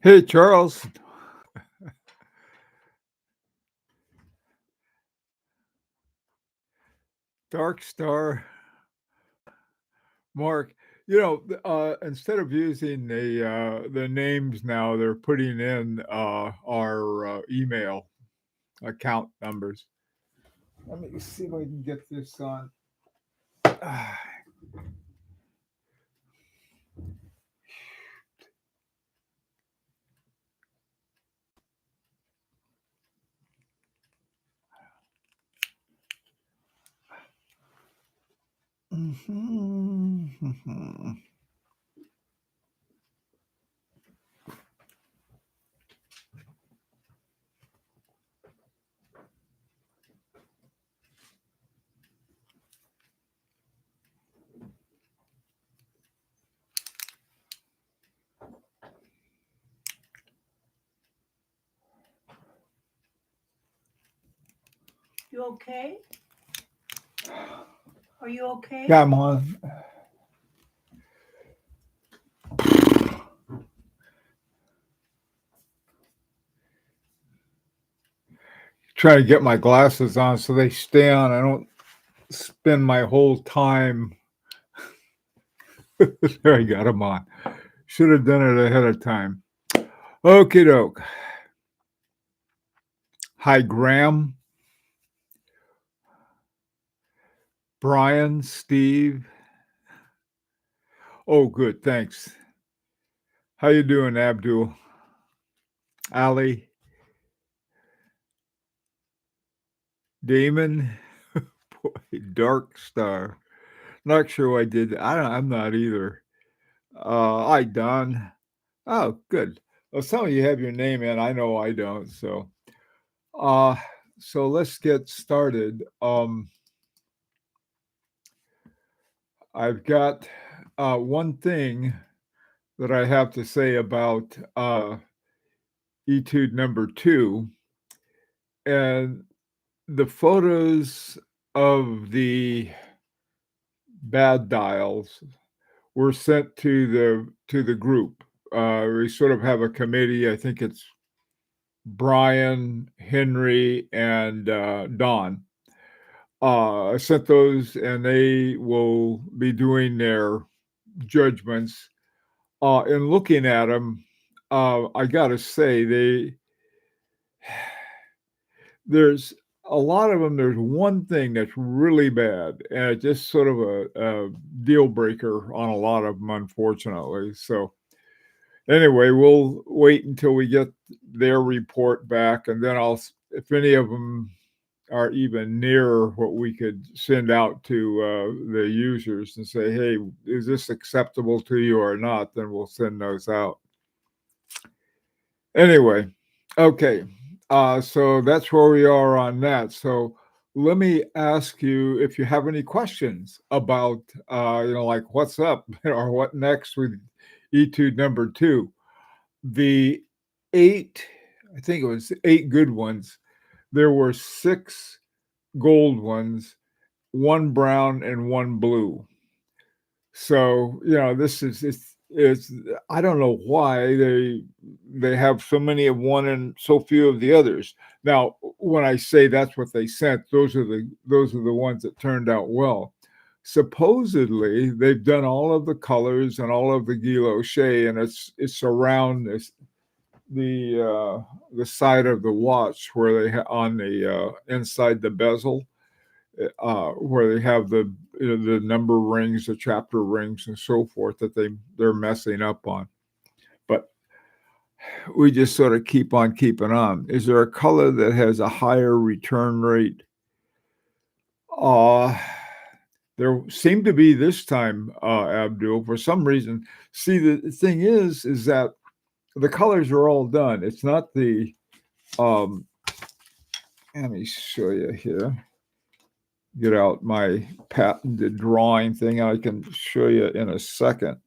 Hey, Charles. Dark Star. Mark. Instead of using the names now, they're putting in our email account numbers. Let me see if I can get this on. You okay? Are you okay? Yeah, I'm on. Trying to get my glasses on so they stay on. I don't spend my whole time. There, I got them on. Should have done it ahead of time. Okie doke. Hi, Graham, Brian, Steve. Oh, good. Thanks. How you doing, Abdul? Ali, Damon. Boy, Dark Star. Not sure who I did. I'm not either. Hi, Don. Oh, good. Well, some of you have your name in. I know I don't. Uh, so let's get started. I've got one thing that I have to say about Etude number 2, and the photos of the bad dials were sent to the group. We sort of have a committee. I think it's Brian, Henry, and Don. I sent those, and they will be doing their judgments. In looking at them, I got to say there's a lot of them. There's one thing that's really bad, and it's just sort of a deal breaker on a lot of them, unfortunately. So anyway, we'll wait until we get their report back, and then if any of them are even near what we could send out to the users and say, hey, is this acceptable to you or not? Then we'll send those out. Anyway, okay. So that's where we are on that. So let me ask you if you have any questions about, like what's up or what next with Etude number 2. The 8, I think it was 8 good ones. There were 6 gold ones, 1 brown, and 1 blue. So this is I don't know why they have so many of one and so few of the others. Now, when I say that's what they sent, those are the ones that turned out well. Supposedly, they've done all of the colors and all of the guilloche, and it's around the side of the watch where they on the inside the bezel. Where they have the number rings, the chapter rings, and so forth that they're messing up on. But we just sort of keep on keeping on. Is there a color that has a higher return rate? There seemed to be this time, Abdul, for some reason. See, the thing is that the colors are all done. It's not the. Let me show you here. Get out my patented drawing thing. I can show you in a second.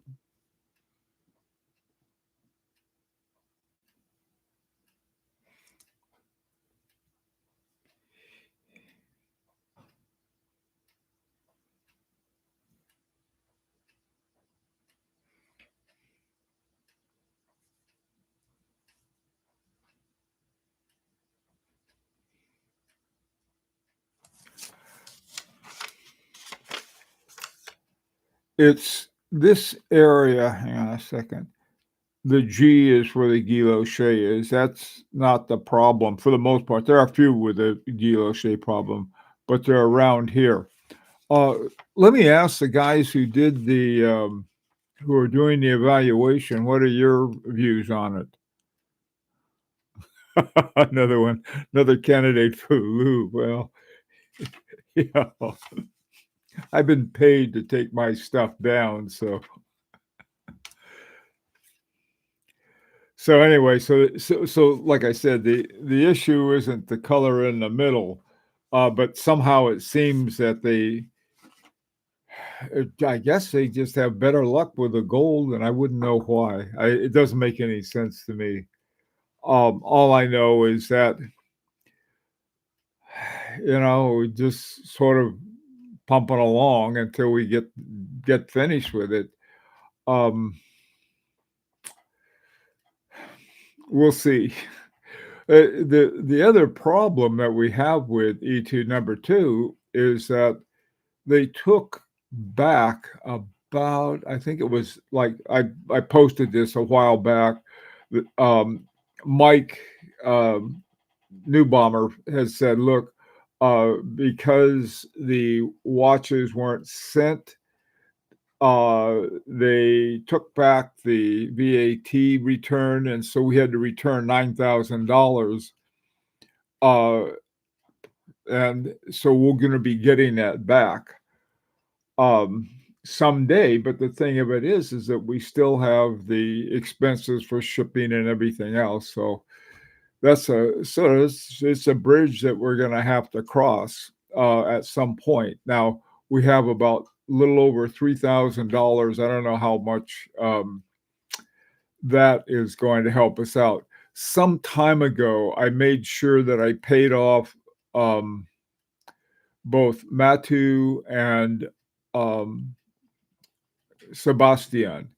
It's this area. Hang on a second. The G is where the guilloche is. That's not the problem for the most part. There are a few with a guilloche problem, but they're around here. Uh, Let me ask the guys who did who are doing the evaluation. What are your views on it? Another one, another candidate for Lou. Well, yeah, I've been paid to take my stuff down, so anyway, so like I said, the issue isn't the color in the middle, but somehow it seems that I guess they just have better luck with the gold, and I wouldn't know why. It doesn't make any sense to me. All I know is that we just sort of pumping along until we get finished with it. Um, we'll see. The other problem that we have with Etude number 2 is that they took back about, I think it was like I posted this a while back. Mike Newbomber has said, look, because the watches weren't sent, they took back the VAT return, and so we had to return $9,000. And so we're going to be getting that back someday. But the thing of it is that we still have the expenses for shipping and everything else. So it's a bridge that we're going to have to cross at some point. Now we have about a little over $3,000. I don't know how much that is going to help us out. Some time ago, I made sure that I paid off both Matu and Sebastian,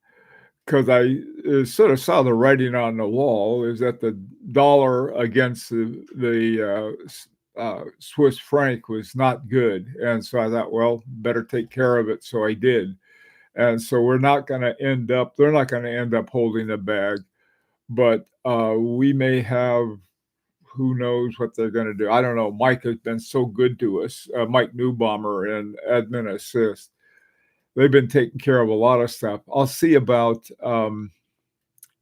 because I sort of saw the writing on the wall is that the dollar against the Swiss franc was not good. And so I thought, well, better take care of it. So I did. And so they're not going to end up holding the bag, but we may have, who knows what they're going to do. I don't know. Mike has been so good to us, Mike Newbomber and Admin Assist. They've been taking care of a lot of stuff. I'll see about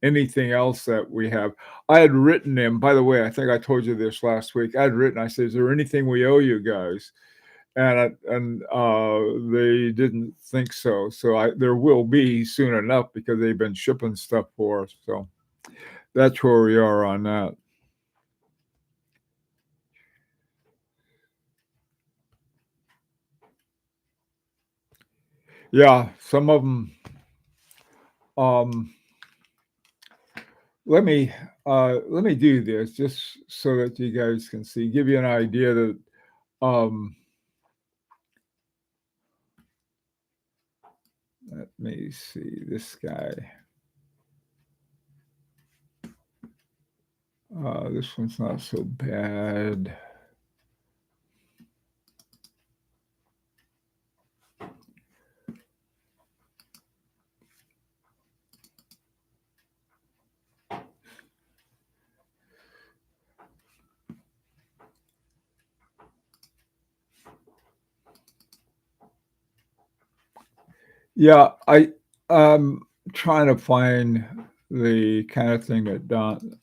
anything else that we have. I had written them, by the way, I think I told you this last week. I said, is there anything we owe you guys? And they didn't think so. So there will be soon enough because they've been shipping stuff for us. So that's where we are on that. Yeah, some of them. Let me do this just so that you guys can see, give you an idea that let me see this guy. This one's not so bad. Yeah, I'm trying to find the kind of thing that Don.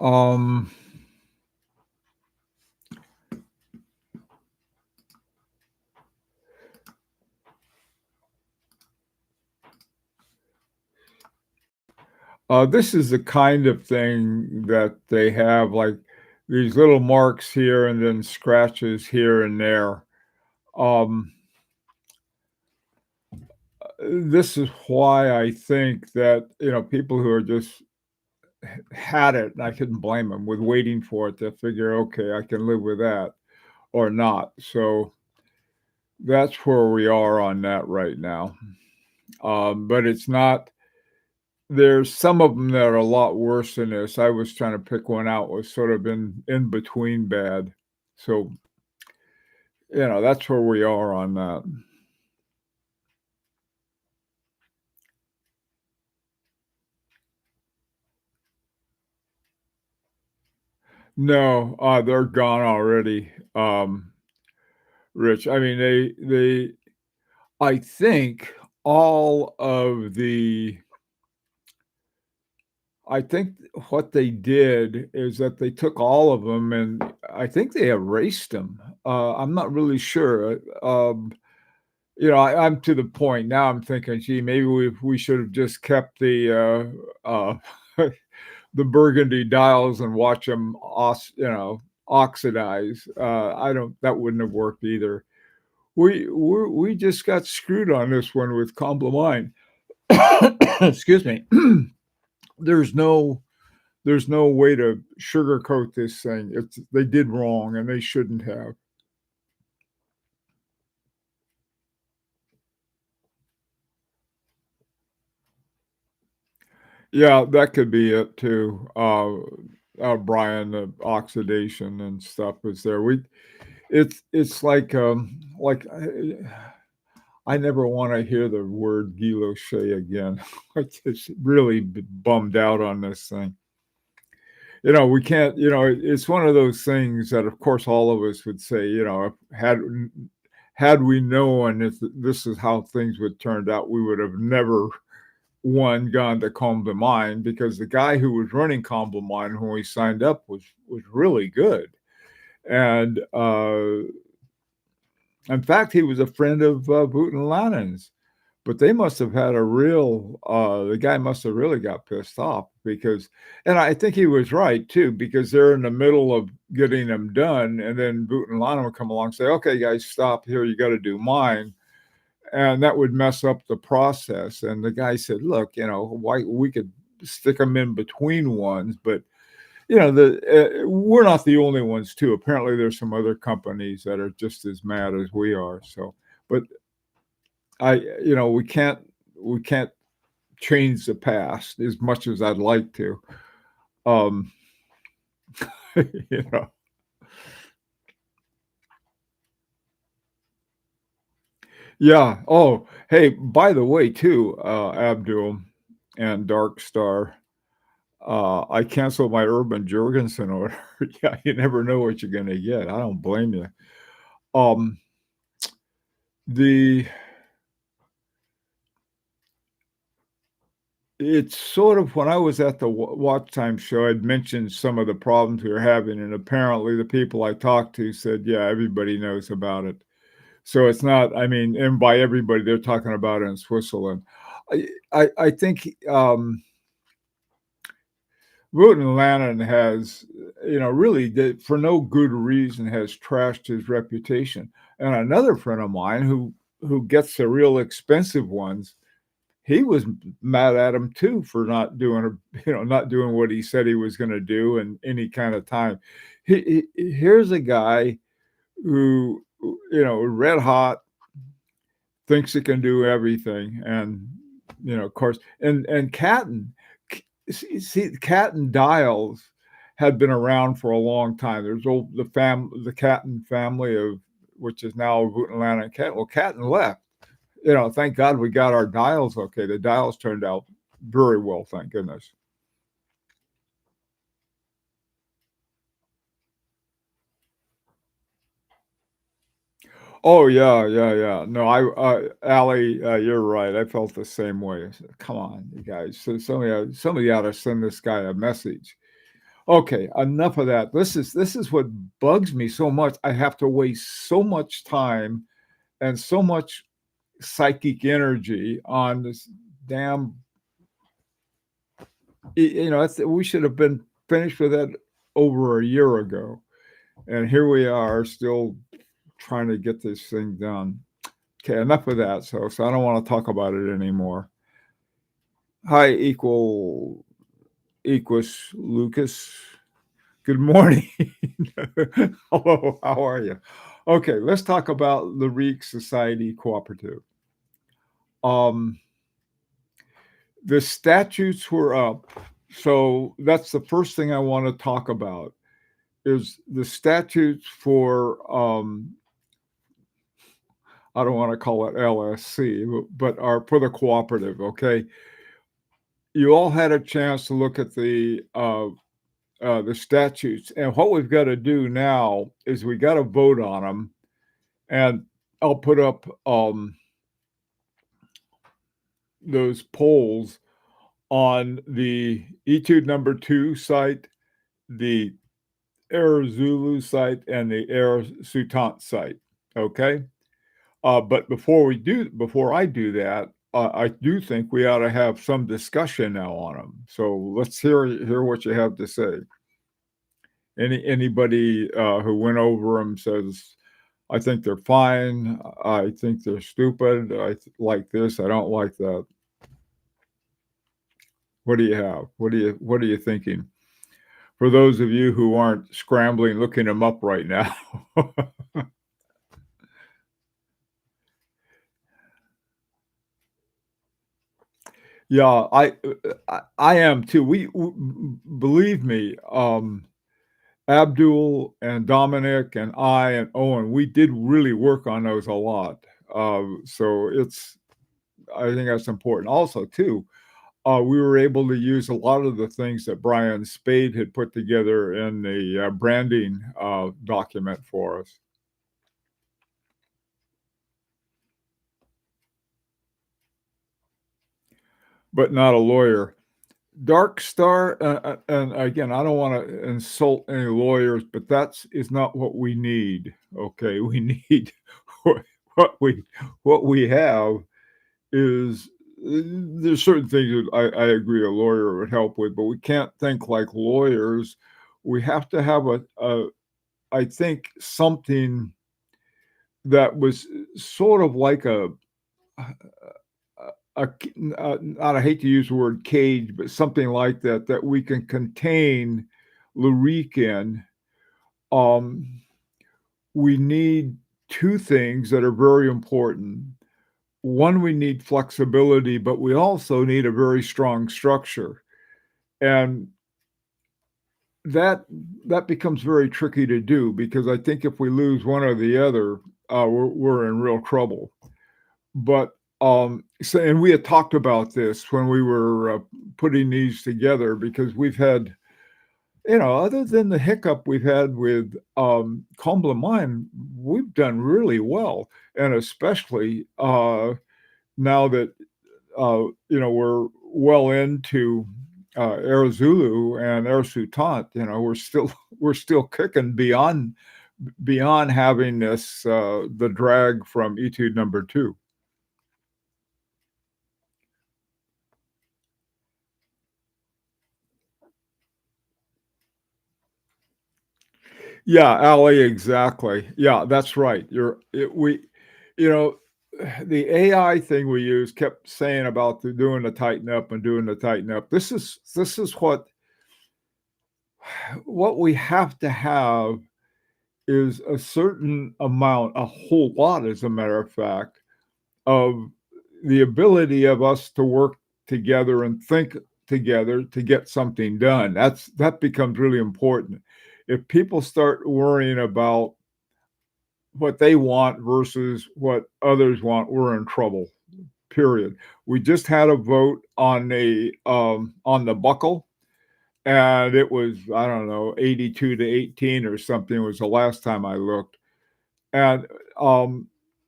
Um, this is the kind of thing that they have, like these little marks here and then scratches here and there. this is why I think that, people who are just had it, and I couldn't blame them with waiting for it to figure, okay, I can live with that or not. So that's where we are on that right now. But it's not, there's some of them that are a lot worse than this. I was trying to pick one out, was sort of in between bad. So, that's where we are on that. No, they're gone already, Rich. I mean, I think all of the I think what they did is that they took all of them, and I think they erased them. I'm not really sure. I'm to the point now, I'm thinking, "Gee, maybe we should have just kept the burgundy dials and watch them oxidize." I don't That wouldn't have worked either. We just got screwed on this one with Comblamine. Excuse me. There's no there's no way to sugarcoat this thing. They did wrong and they shouldn't have. Yeah, that could be it too. Brian, the oxidation and stuff is there. It's like I never want to hear the word guilloche again. I just really bummed out on this thing. We can't. It's one of those things that, of course, all of us would say. Had we known if this is how things would turned out, we would have never gone to Combe Mine, because the guy who was running Combe Mine when we signed up was really good, and in fact, he was a friend of Boot and Lannon's. But they must have had the guy must have really got pissed off, and I think he was right too, because they're in the middle of getting them done, and then Boot and Lannon would come along and say, "Okay, guys, stop here. You got to do mine." And that would mess up the process. And the guy said, "Look, why we could stick them in between ones, but we're not the only ones too. Apparently, there's some other companies that are just as mad as we are." So, but we can't change the past as much as I'd like to. Um, you know. Yeah. Oh, hey, by the way, too, Abdul and Dark Star, I canceled my Urban Jorgensen order. Yeah, you never know what you're gonna get. I don't blame you. Um, the It's sort of, when I was at the Watch Time show, I'd mentioned some of the problems we were having, and apparently the people I talked to said, "Yeah, everybody knows about it." So it's not, I mean, and by everybody, they're talking about it in Switzerland. I think Wooten Lannon has, really for no good reason, has trashed his reputation. And another friend of mine who gets the real expensive ones, he was mad at him too for not doing what he said he was going to do in any kind of time. Here's a guy who, red hot, thinks it can do everything, and of course, and Catton. See, Catton dials had been around for a long time. There's the Catton family, of which is now Atlanta and Catton. Well, Catton left. Thank God we got our dials okay. The dials turned out very well, thank goodness. Oh yeah, yeah, yeah. No, Allie, you're right. I felt the same way. I said, come on, you guys. So somebody ought to send this guy a message. Okay, enough of that. This is what bugs me so much. I have to waste so much time and so much psychic energy on this damn. We should have been finished with that over a year ago, and here we are still trying to get this thing done. Okay, enough of that. So I don't want to talk about it anymore. Hi, Equus Lucas. Good morning. Hello, how are you? Okay, let's talk about Lyrique Society Cooperative. The statutes were up, so that's the first thing I want to talk about is the statutes for I don't want to call it LSC, but are for the cooperative. Okay, you all had a chance to look at the statutes, and what we've got to do now is we got to vote on them, and I'll put up those polls on the Etude number 2 site, the Heure Zoulou site, and the Heure Soutant site. Okay. But before I do that, I do think we ought to have some discussion now on them. So let's hear what you have to say. Anybody who went over them says, I think they're fine. I think they're stupid. I like this. I don't like that. What do you have? What are you thinking? For those of you who aren't scrambling, looking them up right now. Yeah, I am too. Believe me, Abdul and Dominic and I and Owen, we did really work on those a lot. So I think that's important. Also, too, we were able to use a lot of the things that Brian Spade had put together in the branding document for us. But not a lawyer. Dark Star, and again, I don't want to insult any lawyers, but is not what we need. Okay, we need what we have is there's certain things that I agree a lawyer would help with, but we can't think like lawyers. We have to have I think something that was sort of like I hate to use the word cage, but something like that we can contain Lyrique in. We need two things that are very important. One, we need flexibility, but we also need a very strong structure. And that becomes very tricky to do because I think if we lose one or the other, we're in real trouble. But and we had talked about this when we were putting these together because we've had, other than the hiccup we've had with Comblamine, we've done really well, and especially now that we're well into Heure Zoulou and Heure Soutant, we're still kicking beyond having this the drag from Etude number 2. Yeah, Ali, exactly. Yeah, that's right. The AI thing we use kept saying about doing the tighten up and doing the tighten up. This is what we have to have is a certain amount, a whole lot, as a matter of fact, of the ability of us to work together and think together to get something done. That becomes really important. If people start worrying about what they want versus what others want, we're in trouble. Period. We just had a vote on the buckle, and it was, I don't know, 82 to 18 or something was the last time I looked. And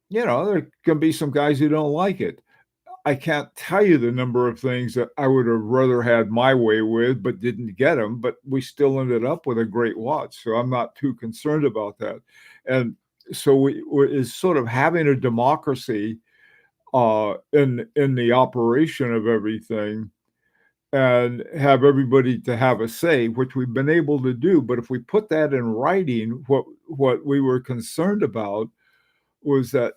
there can be some guys who don't like it. I can't tell you the number of things that I would have rather had my way with, but didn't get them. But we still ended up with a great watch, so I'm not too concerned about that. And so is sort of having a democracy in the operation of everything, and have everybody to have a say, which we've been able to do. But if we put that in writing, what we were concerned about was that,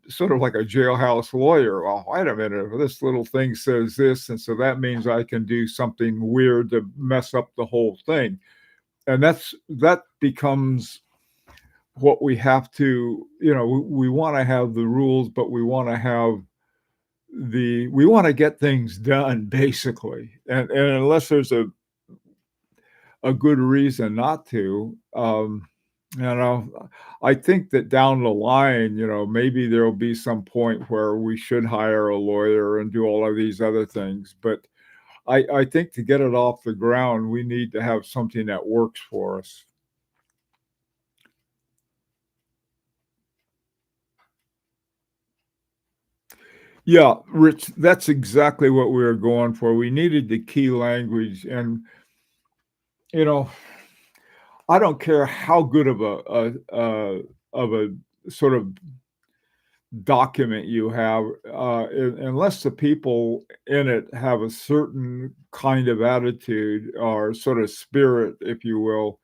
sort of like a jailhouse lawyer. Well, wait a minute, this little thing says this, and so that means I can do something weird to mess up the whole thing. And that becomes what we have to, we want to have the rules, but we want to have we want to get things done basically. And unless there's a good reason not to, I think that down the line, maybe there'll be some point where we should hire a lawyer and do all of these other things. But I think to get it off the ground, we need to have something that works for us. Yeah, Rich, that's exactly what we were going for. We needed the key language, and I don't care how good of a sort of document you have, unless the people in it have a certain kind of attitude or sort of spirit, if you will,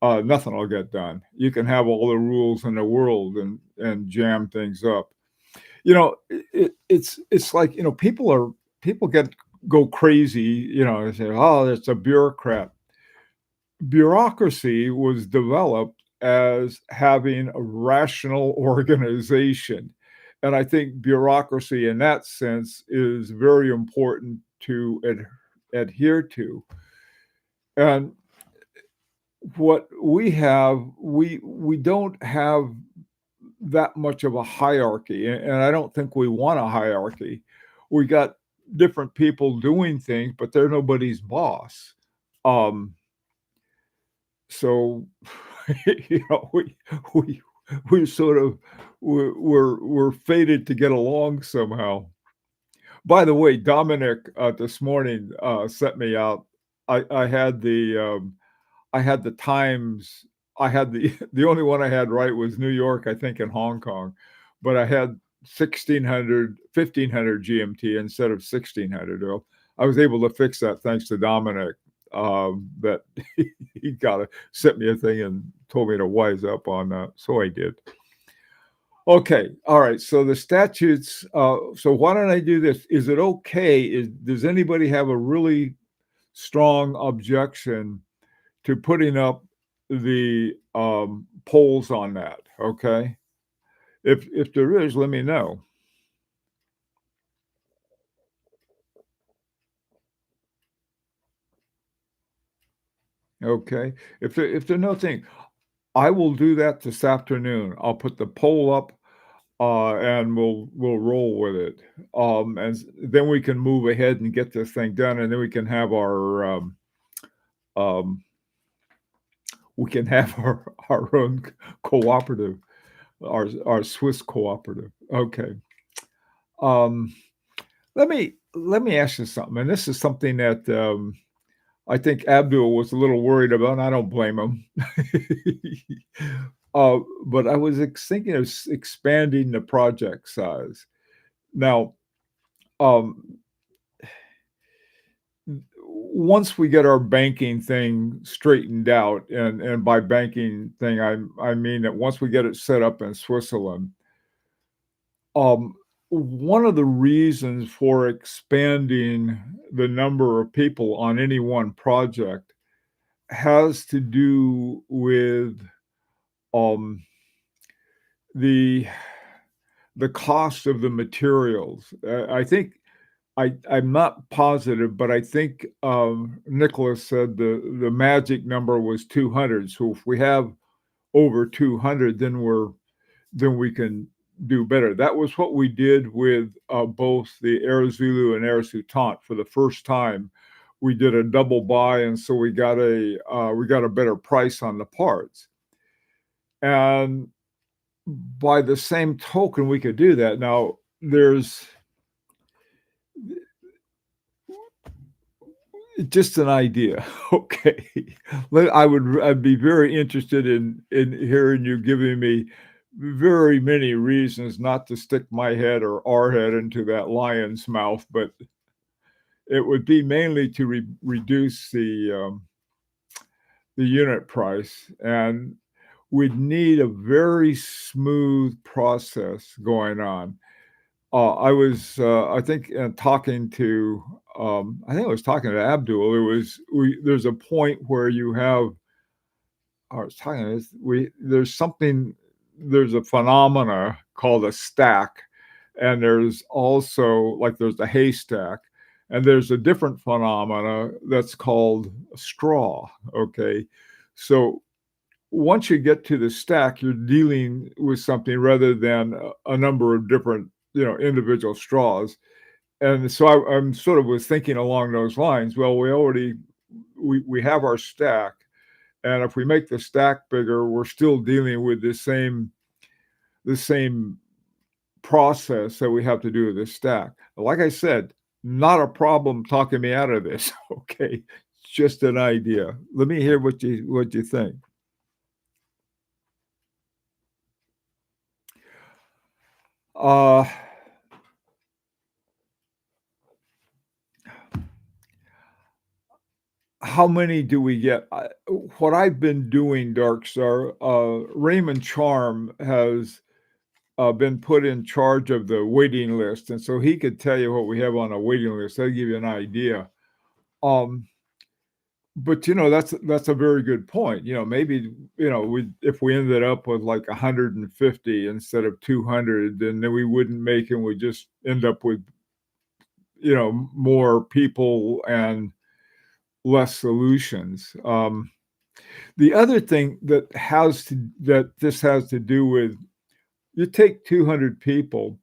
nothing will get done. You can have all the rules in the world and jam things up. It's like, people go crazy, they say, oh, it's a bureaucrat. Bureaucracy was developed as having a rational organization. And I think bureaucracy in that sense is very important to adhere to. And what we have, we don't have that much of a hierarchy, and I don't think we want a hierarchy. We got different people doing things, but they're nobody's boss. So, we sort of we're fated to get along somehow. By the way, Dominic this morning sent me out. I had the times. I had the only one I had right was New York, I think, and Hong Kong, but I had 1500 GMT instead of 1600. Well, I was able to fix that thanks to Dominic. That he sent me a thing and told me to wise up on that, so I did. Okay, all right. So the statutes. So why don't I do this? Is it okay? Does anybody have a really strong objection to putting up the polls on that? Okay, if there is, let me know. Okay, if there's no thing, I will do that this afternoon. I'll put the poll up, and we'll roll with it. And then we can move ahead and get this thing done, and then we can have our our own cooperative, our Swiss cooperative. Okay. Let me ask you something, and this is something that I think Abdul was a little worried about, and I don't blame him. But I was thinking of expanding the project size. Now, once we get our banking thing straightened out, and by banking thing, I mean that once we get it set up in Switzerland, one of the reasons for expanding the number of people on any one project has to do with the cost of the materials. I think I'm not positive, but I think Nicholas said the magic number was 200. So if we have over 200, then we can do better. That was what we did with both the Air Zoulou and Air Soutant. For the first time, we did a double buy, and so we got a better price on the parts. And by the same token, we could do that. Now, there's just an idea. Okay. I'd be very interested in hearing you giving me very many reasons not to stick my head or our head into that lion's mouth, but it would be mainly to reduce the unit price. And we'd need a very smooth process going on. I think, talking to, I think I was talking to Abdul. There's a point where you have, I was talking to this, there's a phenomena called a stack, and there's also like there's a haystack, and there's a different phenomena that's called a straw. Okay. So once you get to the stack, you're dealing with something rather than a number of different, individual straws. And so I'm sort of was thinking along those lines. Well, we have our stack, and if we make the stack bigger, we're still dealing with the same process that we have to do with the stack. Like I said, not a problem talking me out of this. Okay, just an idea. Let me hear what you think. Uh, how many do we get? What I've been doing, Dark Star, Raymond Charm has been put in charge of the waiting list, and so he could tell you what we have on a waiting list. That'll give you an idea. Um, but that's a very good point. Maybe we if we ended up with like 150 instead of 200, then we wouldn't make, and we just end up with more people and less solutions. The other thing that this has to do with, you take 200 people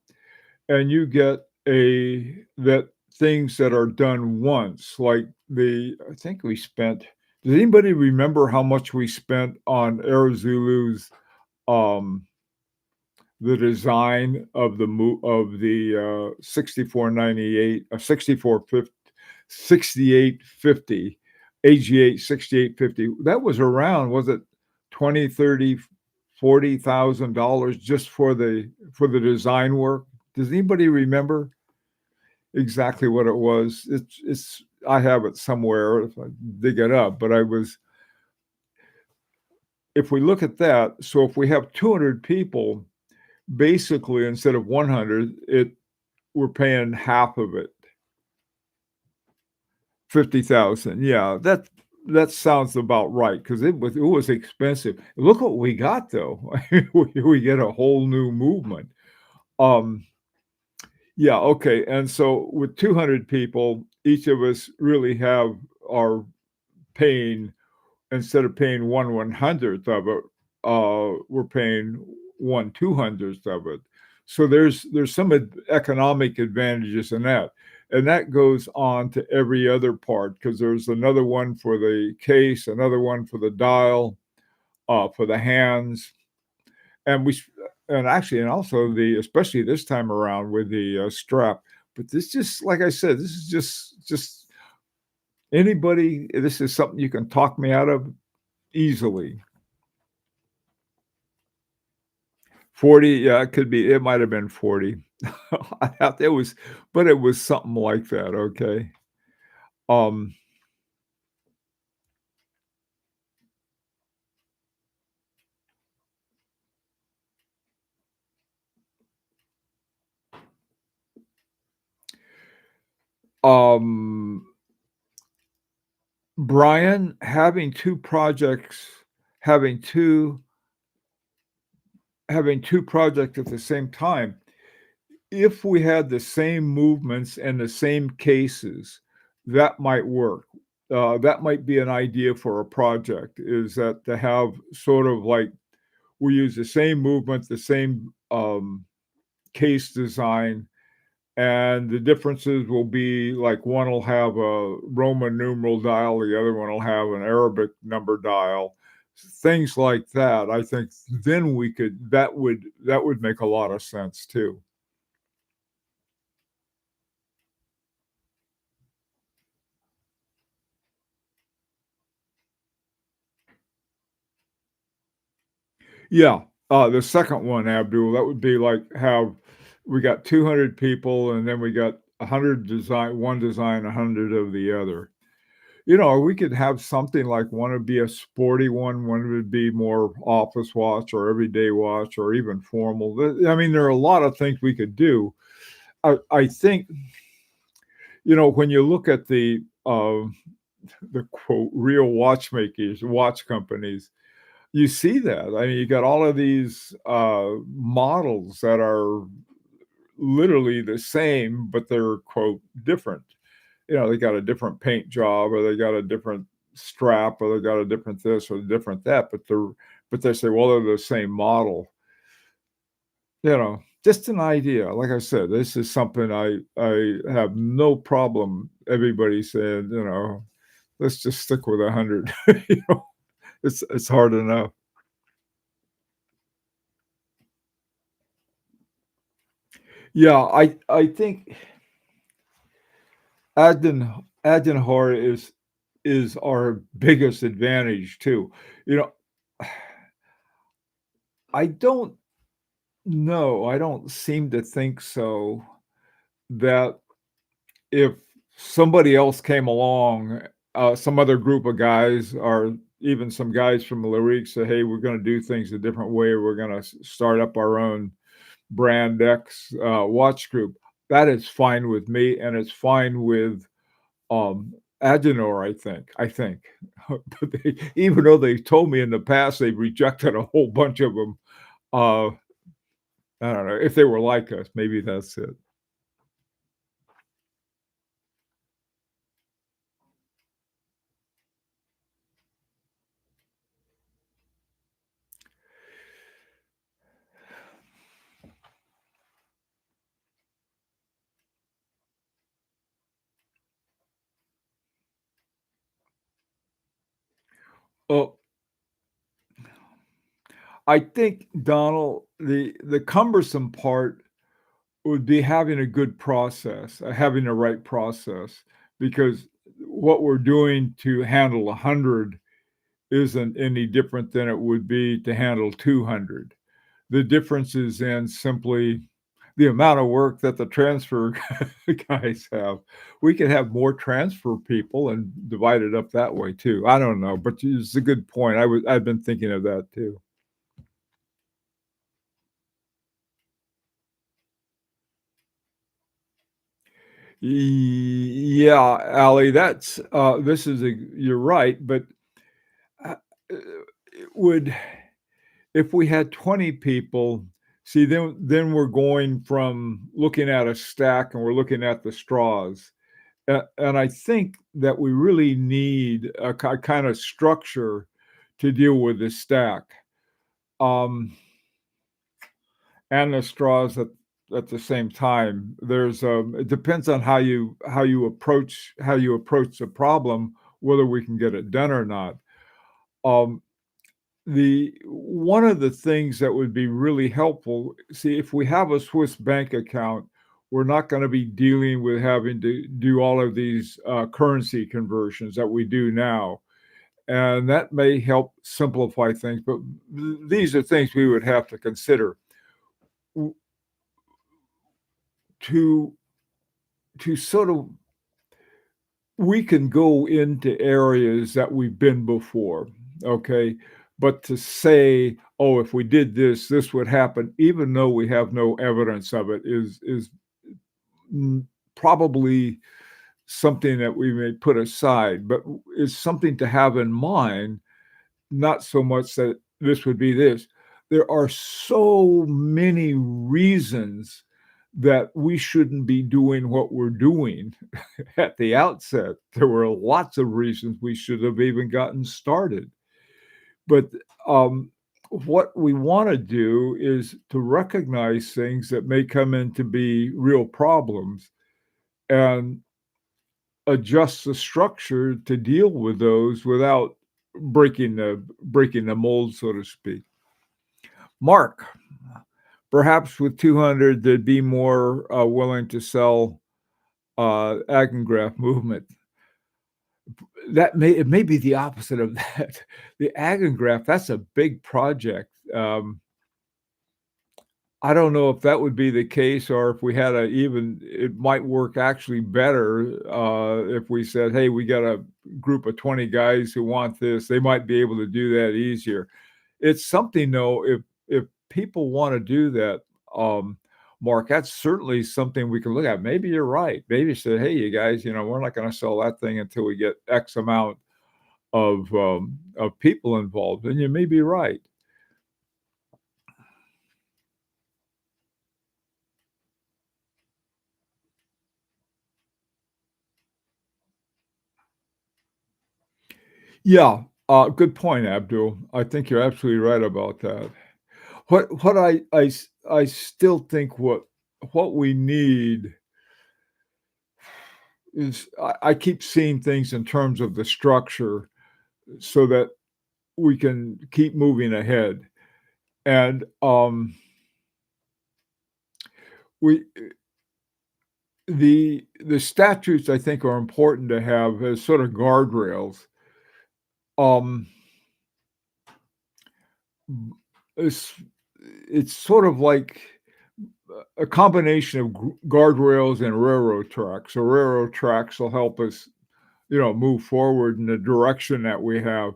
and you get a that things that are done once, like I think we spent. Does anybody remember how much we spent on Air Zulu's um, the design of the 6498, 6450, 6850, AG8 6850? That was around, was it 20, 30, $40,000 just for the design work? Does anybody remember exactly what it was? It's I have it somewhere if I dig it up, but if we look at that, so if we have 200 people, basically instead of 100, we're paying half of it. 50,000. Yeah, that sounds about right, because it was expensive. Look what we got though. We get a whole new movement. Um, yeah, okay. And so with 200 people, each of us really are paying, instead of paying 1/100th of it, we're paying 1/200th of it. So there's some economic advantages in that, and that goes on to every other part, because there's another one for the case, another one for the dial, for the hands, and and also especially this time around with the strap. But this, just like I said, this is just anybody. This is something you can talk me out of easily. 40, yeah, it could be, it might have been 40. It was, but it was something like that, okay? Um, um, Brian, having two having 2 projects at the same time, if we had the same movements and the same cases, that might work. That might be an idea for a project, is that to have sort of like we use the same movement, the same case design, and the differences will be like one will have a Roman numeral dial, the other one will have an Arabic number dial, things like that. I think then that would make a lot of sense too. Yeah, the second one, Abdul, that would be like have we got 200 people, and then we got 100 one design, 100 of the other. we could have something like one would be a sporty one would be more office watch or everyday watch or even formal. I mean, there are a lot of things we could do. I think, when you look at the quote real watchmakers, watch companies, you see that. I mean, you got all of these models that are literally the same, but they're quote different. They got a different paint job, or they got a different strap, or they got a different this or different that, but they say, well, they're the same model. Just an idea. Like I said, this is something I have no problem everybody saying, let's just stick with 100. It's hard enough. Yeah, I think Heure is our biggest advantage too. You know, I don't know. I don't seem to think so that if somebody else came along, some other group of guys, or even some guys from Lyrique say, "Hey, we're going to do things a different way. We're going to start up our own brand X watch group." That is fine with me, and it's fine with Agenor, I think. But even though they told me in the past they've rejected a whole bunch of them, uh, I don't know if they were like us. Maybe that's it. Oh, I think, Donald, the cumbersome part would be having a good process, having the right process, because what we're doing to handle 100 isn't any different than it would be to handle 200. The difference is in simply the amount of work that the transfer guys have. We could have more transfer people and divide it up that way too. I don't know, but it's a good point. I've been thinking of that too. Yeah, Ali, that's this is a you're right, but uh, it would if we had 20 people, see, then we're going from looking at a stack and we're looking at the straws. And I think that we really need a kind of structure to deal with the stack. Um, and the straws at the same time. It depends on how you approach the problem, whether we can get it done or not. Um, the one of the things that would be really helpful, see, if we have a Swiss bank account, we're not going to be dealing with having to do all of these currency conversions that we do now. And that may help simplify things, but these are things we would have to consider. To sort of we can go into areas that we've been before, okay? But to say, oh, if we did this, this would happen, even though we have no evidence of it, is probably something that we may put aside, but is something to have in mind. Not so much that this would be this. There are so many reasons that we shouldn't be doing what we're doing at the outset. There were lots of reasons we should have even gotten started. But what we want to do is to recognize things that may come in to be real problems and adjust the structure to deal with those without breaking the mold, so to speak. Mark, perhaps with 200, they'd be more willing to sell Agengraph movement. It may be the opposite of that. The Agengraph, that's a big project. I don't know if that would be the case or if we had a even it might work actually better, if we said, "Hey, we got a group of 20 guys who want this." They might be able to do that easier. It's something though, if people wanna do that, um, Mark, that's certainly something we can look at. Maybe you're right. Maybe say, "Hey, you guys, we're not gonna sell that thing until we get X amount of people involved," and you may be right. Yeah, good point, Abdul. I think you're absolutely right about that. What I still think what we need is I keep seeing things in terms of the structure so that we can keep moving ahead. And, we the statutes I think are important to have as sort of guardrails. Um, it's it's sort of like a combination of guardrails and railroad tracks. So railroad tracks will help us, move forward in the direction that we have,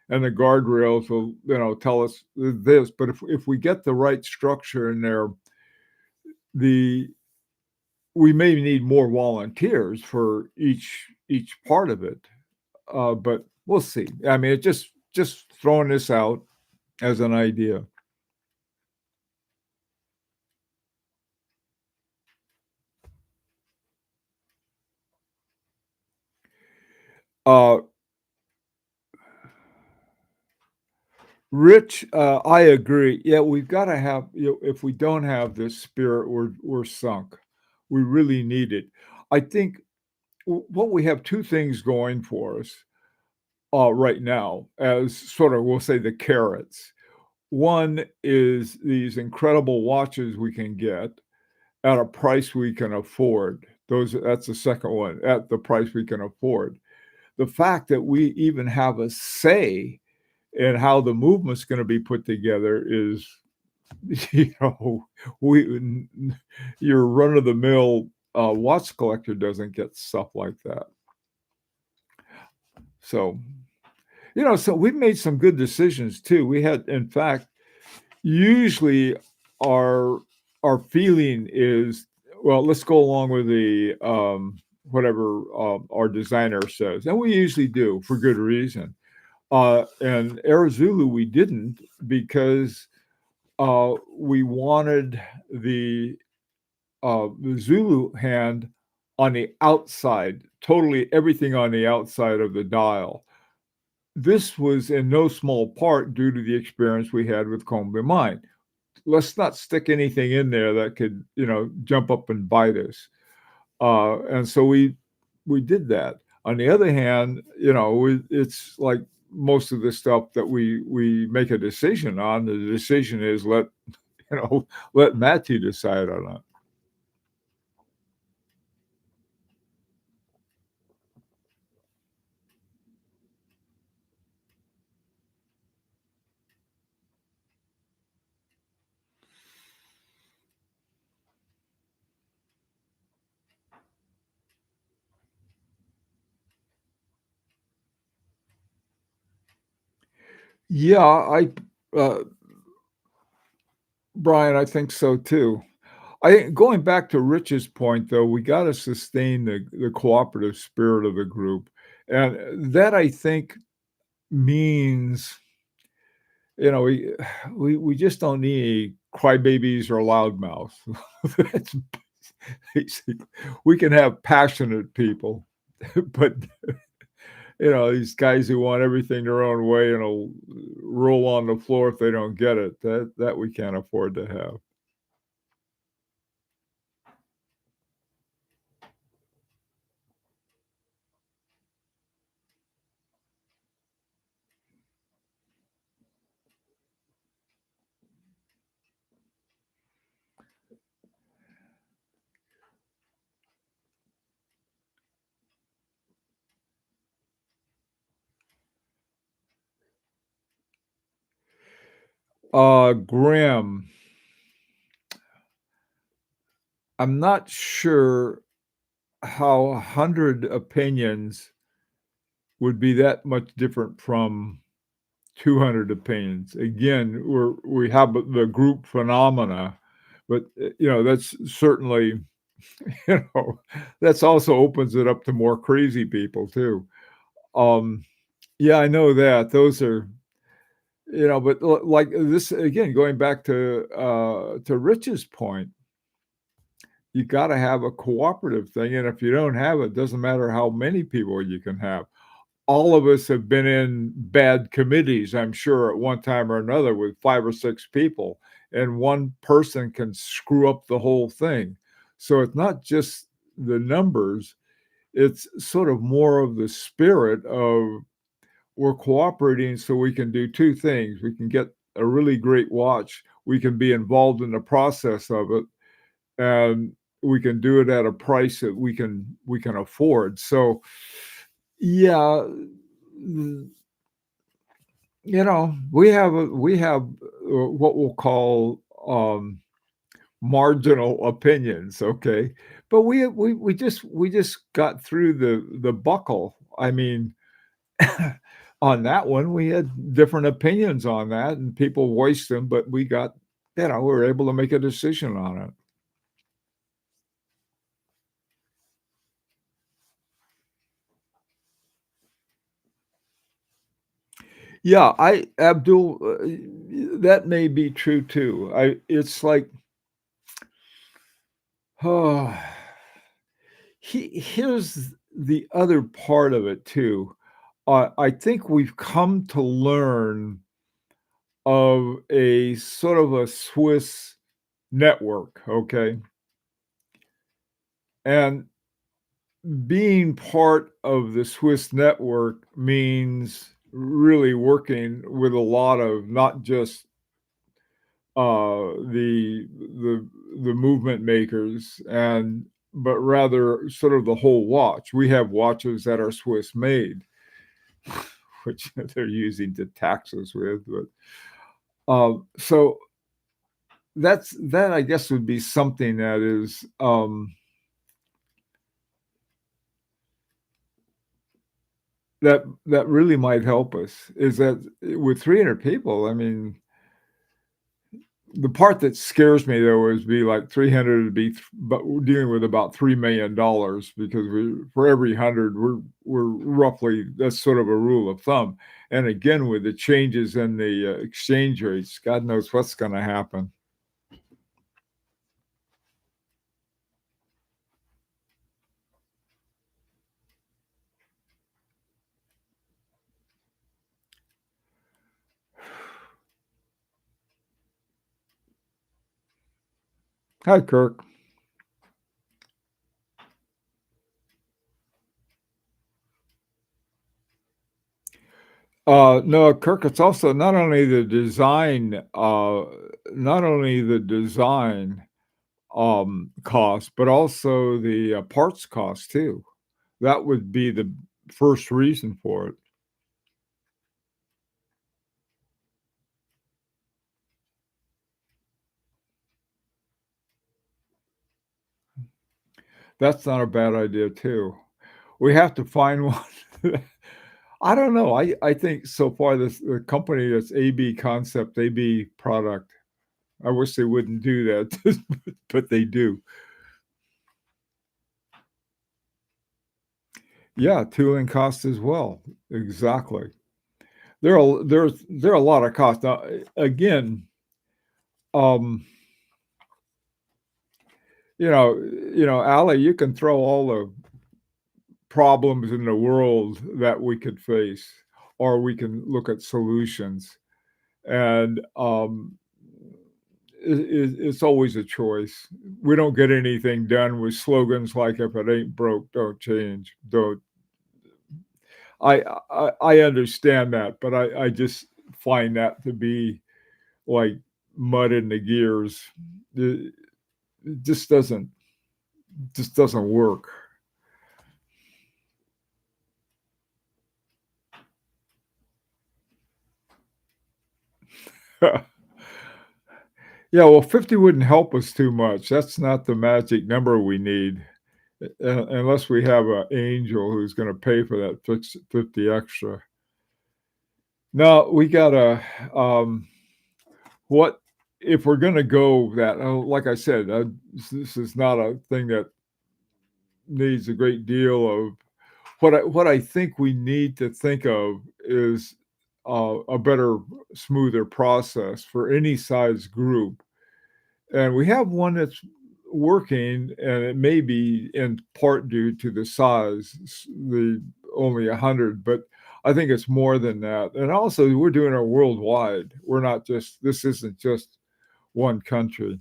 and the guardrails will, tell us this. But if we get the right structure in there, the we may need more volunteers for each part of it. But we'll see. I mean, it just throwing this out as an idea. Uh, Rich, I agree. Yeah, we've gotta have if we don't have this spirit, we're sunk. We really need it. I think what we have 2 things going for us, right now as sort of, we'll say, the carrots. One is these incredible watches we can get at a price we can afford. That's the second one, at the price we can afford. The fact that we even have a say in how the movement's gonna be put together is, you know, we your run-of-the-mill, watch collector doesn't get stuff like that. So, so we've made some good decisions too. We had in fact, usually our feeling is, well, let's go along with the, whatever, our designer says, and we usually do for good reason. And Air Zulu, we didn't because we wanted the Zulu hand on the outside, totally everything on the outside of the dial. This was in no small part due to the experience we had with Combe Mine. Let's not stick anything in there that could, jump up and bite us. And so we did that. On the other hand, it's like most of the stuff that we make a decision on. The decision is let Matthew decide on it. Yeah, uh, Brian, I think so too. I think going back to Rich's point, though, we got to sustain the cooperative spirit of the group, and that I think means, we we just don't need crybabies or loudmouths. That's basically, we can have passionate people, but these guys who want everything their own way and will roll on the floor if they don't get it. That we can't afford to have. Graham. I'm not sure how 100 opinions would be that much different from 200 opinions. Again, we have the group phenomena, but, that's certainly, that's also opens it up to more crazy people too. Um, yeah, I know that. Those are, but like this again, going back to Rich's point, you gotta have a cooperative thing, and if you don't have it, doesn't matter how many people you can have. All of us have been in bad committees, I'm sure, at one time or another with 5 or 6 people, and one person can screw up the whole thing. So it's not just the numbers, it's sort of more of the spirit of we're cooperating so we can do 2 things. We can get a really great watch, we can be involved in the process of it, and we can do it at a price that we can afford. So, yeah, we have what we'll call marginal opinions, okay? But we just got through the buckle. I mean, on that one, we had different opinions on that, and people voiced them, but we were able to make a decision on it. Yeah, Abdul, that may be true too. It's like, oh, here's the other part of it too. I think we've come to learn of a sort of a Swiss network, okay? And being part of the Swiss network means really working with a lot of not just the movement makers but rather sort of the whole watch. We have watches that are Swiss made, which they're using to tax us with. But so that I guess would be something that is that really might help us. Is that with 300 people? I mean, the part that scares me though is be like 300 to be, but we're dealing with about $3 million because for every 100 we're roughly, that's sort of a rule of thumb. And again, with the changes in the exchange rates, God knows what's going to happen. Hi, Kirk. No, Kirk, it's also not only the design cost, but also the parts cost too. That would be the first reason for it. That's not a bad idea too. We have to find one. I don't know. I think so far the company that's AB Concept, AB Product. I wish they wouldn't do that, but they do. Yeah, tooling costs as well. Exactly. There are a lot of costs. Now, again, um, Ali, you can throw all the problems in the world that we could face, or we can look at solutions. And it's always a choice. We don't get anything done with slogans like "If it ain't broke, don't change." Don't. I understand that, but I just find that to be like mud in the gears. It just doesn't work. Yeah, well, 50 wouldn't help us too much. That's not the magic number we need, unless we have an angel who's gonna pay for that 50 extra. No, we gotta, what if we're gonna go that like I said, this is not a thing that needs a great deal of what I think we need to think of is, a better, smoother process for any size group. And we have one that's working, and it may be in part due to the size, the only 100, but I think it's more than that. And also, we're doing it worldwide. We're not just this isn't just one country.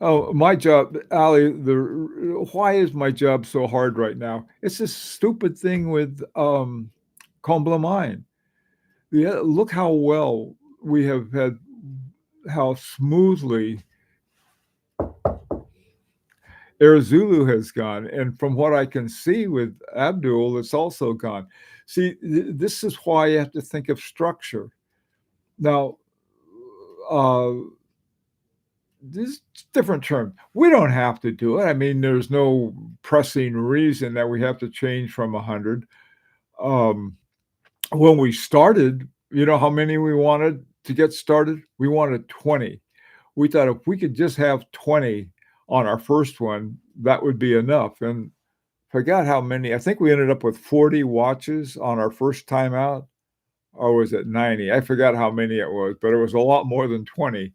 Oh, my job, Ali, the why is my job so hard right now? It's this stupid thing with Comblamine. Yeah, look how well we have had, how smoothly Air Zulu has gone, and from what I can see with Abdul, it's also gone. See, this is why you have to think of structure. Now, uh, this different term. We don't have to do it. I mean, there's no pressing reason that we have to change from 100. Um, when we started, you know how many we wanted to get started? We wanted 20. We thought if we could just have 20 on our first one, that would be enough. And forgot how many. I think we ended up with 40 watches on our first time out, or was it 90? I forgot how many it was, but it was a lot more than 20.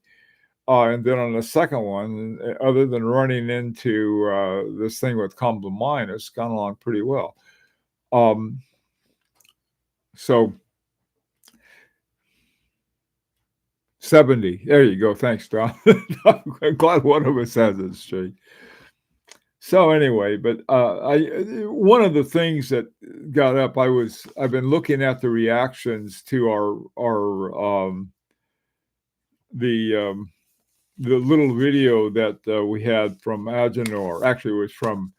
And then on the second one, other than running into this thing with Comblamine, it's gone along pretty well. Um, so 70. There you go. Thanks, Don. I'm glad one of us has it straight. So anyway, but I one of the things that got up, I've been looking at the reactions to the the little video that we had from Agenor. Actually, it was from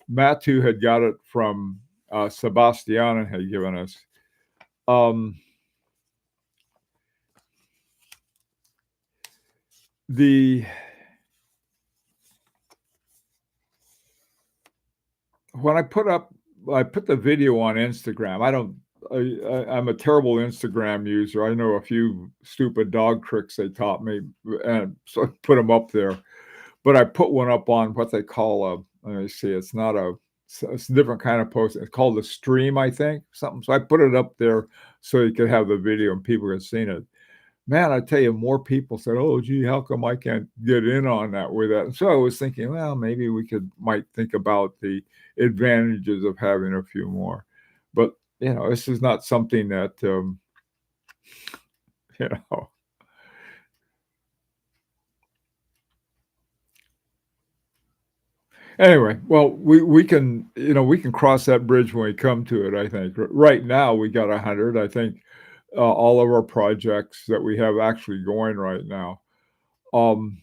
Matu had got it from Sebastiana had given us. The when I put the video on Instagram. I'm a terrible Instagram user. I know a few stupid dog tricks they taught me, and so I put them up there. But I put one up on what they call a. Let me see. It's a different kind of post. It's called a stream, I think, something. So I put it up there so you could have the video and people could see it. Man, I tell you, more people said, "Oh, gee, how come I can't get in on that with that?" And so I was thinking, well, maybe we might think about the advantages of having a few more. But this is not something that you know. Anyway, well, we can we can cross that bridge when we come to it. I think right now we got 100. I think all of our projects that we have actually going right now. Um,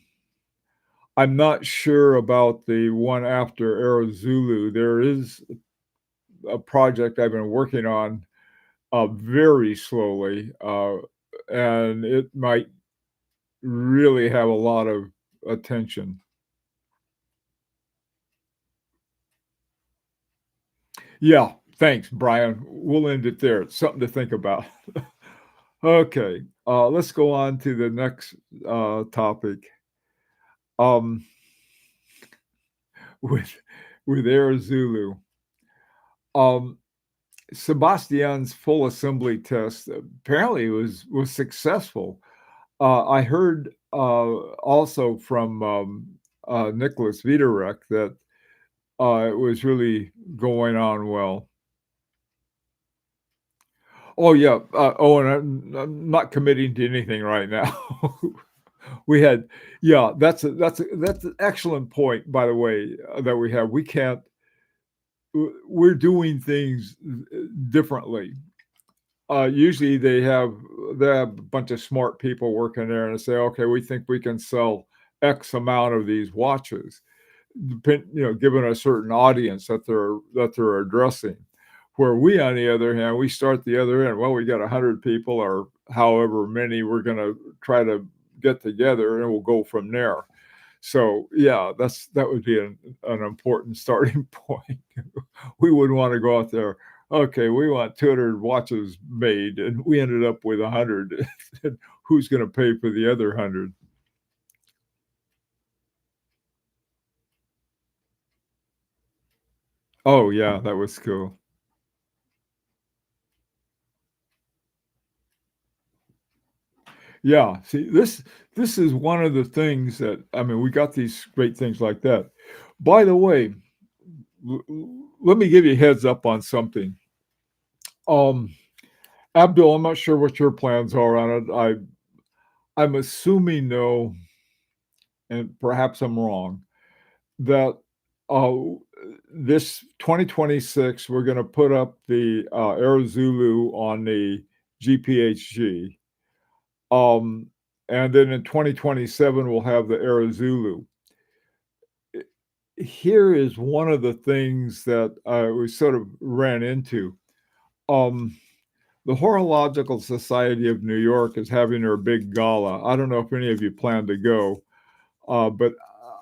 I'm not sure about the one after Air Zulu. There is a project I've been working on very slowly, and it might really have a lot of attention. Yeah, thanks, Brian. We'll end it there. It's something to think about. Okay, let's go on to the next topic. Um, with Air Zulu. Um, Sebastian's full assembly test apparently was successful. I heard also from Nicholas Viderek that it was really going on well. Oh yeah. And I'm not committing to anything right now. We had, yeah. That's an excellent point, by the way, that we have. We can't. We're doing things differently. Usually they have a bunch of smart people working there, and they say, okay, we think we can sell X amount of these watches, given a certain audience that they're addressing. Where we, on the other hand, we start the other end. Well, we got 100 people or however many we're going to try to get together, and we'll go from there. So yeah, that would be an important starting point. We wouldn't want to go out there. Okay, we want 200 watches made, and we ended up with 100. Who's going to pay for the other 100? Oh yeah, that was cool. Yeah, see, this is one of the things that I mean, we got these great things like that. By the way, let me give you a heads up on something. Um, Abdul, I'm not sure what your plans are on it. I'm assuming no, and perhaps I'm wrong, that uh, this 2026 we're going to put up the Air Zulu on the GPHG. Um, and then in 2027 we'll have the Air Zulu. Here is one of the things that we sort of ran into. Um, the Horological Society of New York is having their big gala. I don't know if any of you plan to go, but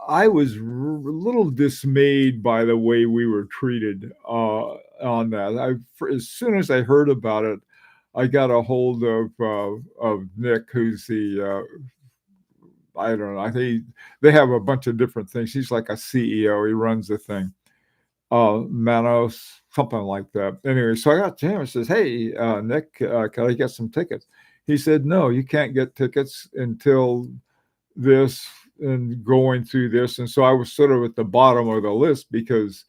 I was a little dismayed by the way we were treated on that. As soon as I heard about it, I got a hold of Nick, who's the I don't know. I think they have a bunch of different things. He's like a CEO. He runs the thing. Manos, something like that. Anyway, so I got to him and says, "Hey, Nick, can I get some tickets?" He said, "No, you can't get tickets until this and going through this." And so I was sort of at the bottom of the list because,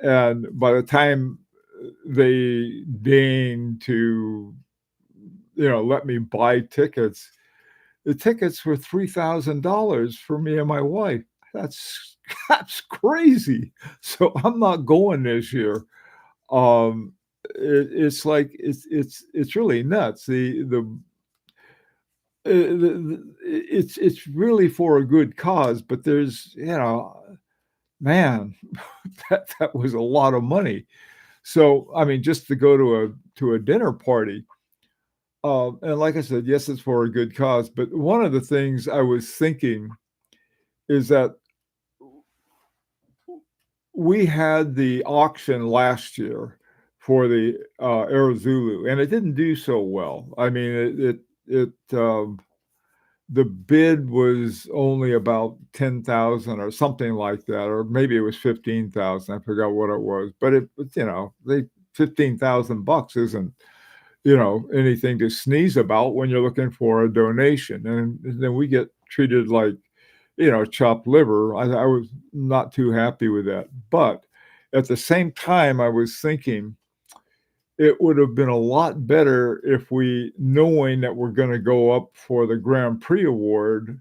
and by the time they deigned to, let me buy tickets, the tickets were $3,000 for me and my wife. That's that's crazy. So I'm not going this year. Um, it's like it's really nuts. It's really for a good cause, but there's man, that was a lot of money. So I mean, just to go to a dinner party. And like I said, yes, it's for a good cause. But one of the things I was thinking is that we had the auction last year for the Air Zulu, and it didn't do so well. I mean, the bid was only about 10,000 or something like that, or maybe it was 15,000. I forgot what it was, but they $15,000 isn't anything to sneeze about when you're looking for a donation. And then we get treated like, chopped liver. I was not too happy with that. But at the same time, I was thinking it would have been a lot better if we, knowing that we're going to go up for the Grand Prix award,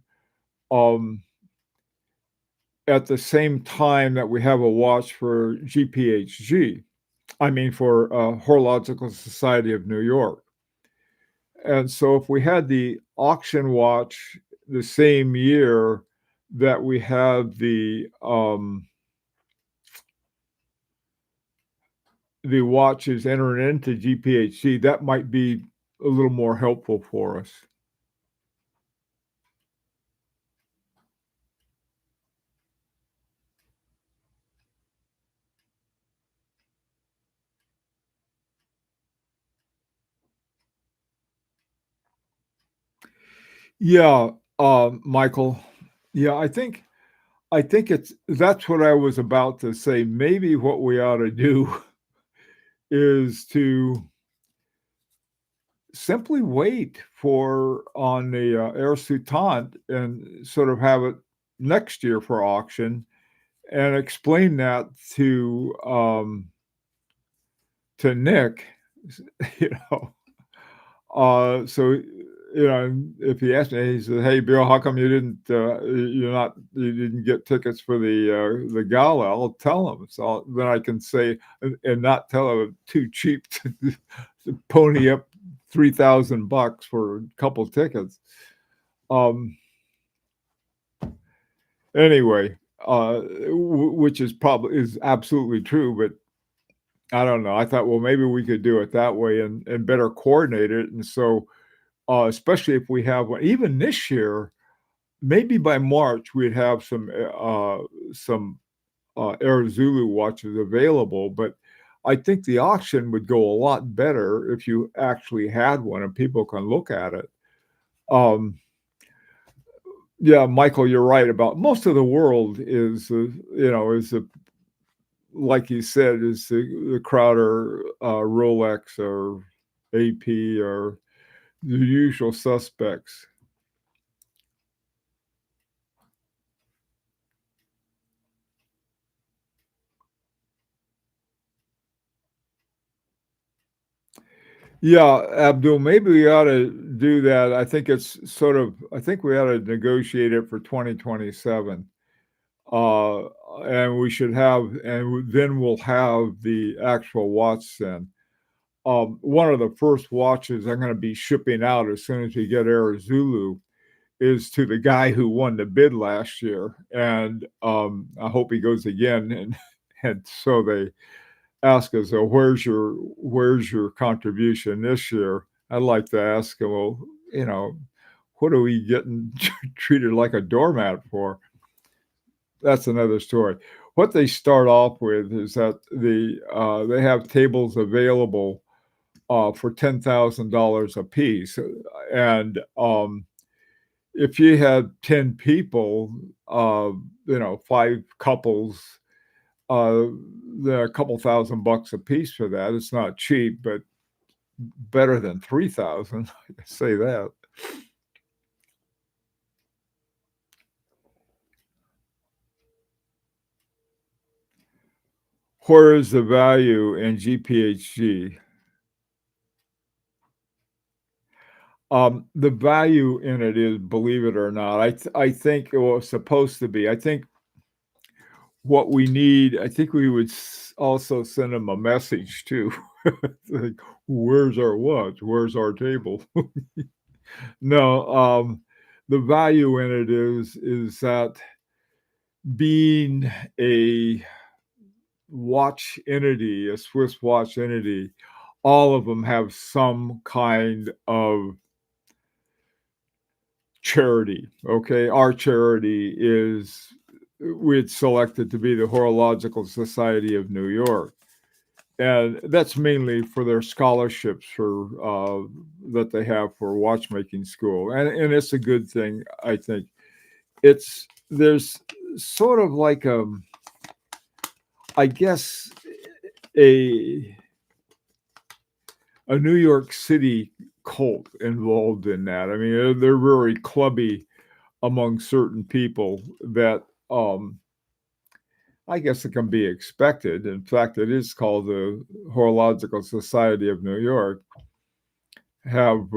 um, at the same time that we have a watch for GPHG, I mean, for Horological Society of New York. And so if we had the auction watch the same year that we have the watches entering into GPHC, that might be a little more helpful for us. Yeah, Michael. Yeah, I think that's what I was about to say. Maybe what we ought to do is to simply wait for on the Air Soutant and sort of have it next year for auction and explain that to Nick, you know. So if he asked me, he said, "Hey, Bill, how come you didn't get tickets for the gala?" I'll tell him, so then I can say and not tell him too cheap to pony up $3,000 for a couple tickets. Um, anyway, which is absolutely true, but I don't know. I thought, well, maybe we could do it that way and better coordinate it. And so, especially if we have one, even this year, maybe by March we'd have some Air Zulu watches available. But I think the auction would go a lot better if you actually had one and people can look at it. Um, yeah, Michael, you're right about most of the world is, is like you said, is the Crowder, Rolex, or AP, or the usual suspects. Yeah, Abdul, maybe we ought to do that. I think I think we ought to negotiate it for 2027. Uh, and we should have, and then we'll have the actual watch then. One of the first watches I'm going to be shipping out as soon as we get Air Zulu is to the guy who won the bid last year, and I hope he goes again. And so they ask us, "Oh, where's your contribution this year?" I'd like to ask him, "Well, you know, what are we getting treated like a doormat for?" That's another story. What they start off with is that they have tables available for $10,000 a piece, and if you had 10 people, five couples, uh, they're a couple $1,000 a piece for that. It's not cheap, but better than 3,000. I can say that. Where is the value in GPHG? The value in it is, believe it or not, I think it was supposed to be. I think what we need, I think we would also send them a message too. Like, where's our watch? Where's our table? No, the value in it is that being a watch entity, a Swiss watch entity, all of them have some kind of charity. Okay, our charity is we had selected to be the Horological Society of New York, and that's mainly for their scholarships for that they have for watchmaking school, and it's a good thing. I think there's sort of like I guess a a New York City cult involved in that. I mean, they're very clubby among certain people that I guess it can be expected. In fact, it is called the Horological Society of New York. Have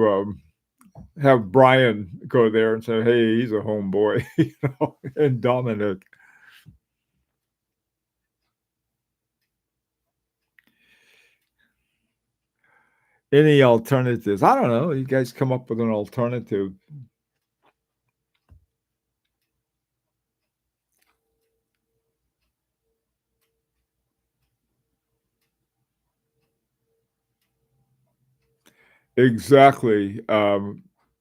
have Brian go there and say, "Hey, he's a homeboy," and Dominic. Any alternatives? I don't know. You guys come up with an alternative. Exactly,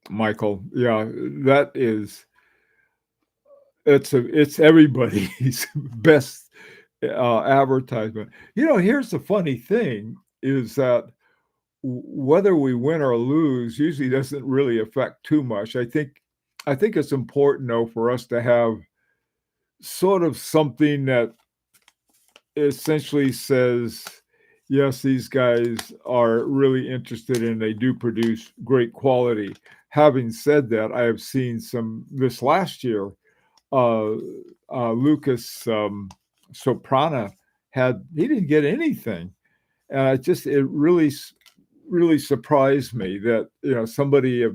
Michael. Yeah, that is it's everybody's best advertisement. Here's the funny thing is that whether we win or lose usually doesn't really affect too much. I think it's important though for us to have sort of something that essentially says, yes, these guys are really interested and they do produce great quality. Having said that, I have seen some this last year. Uh, Lucas Soprana he didn't get anything, and it really surprised me that somebody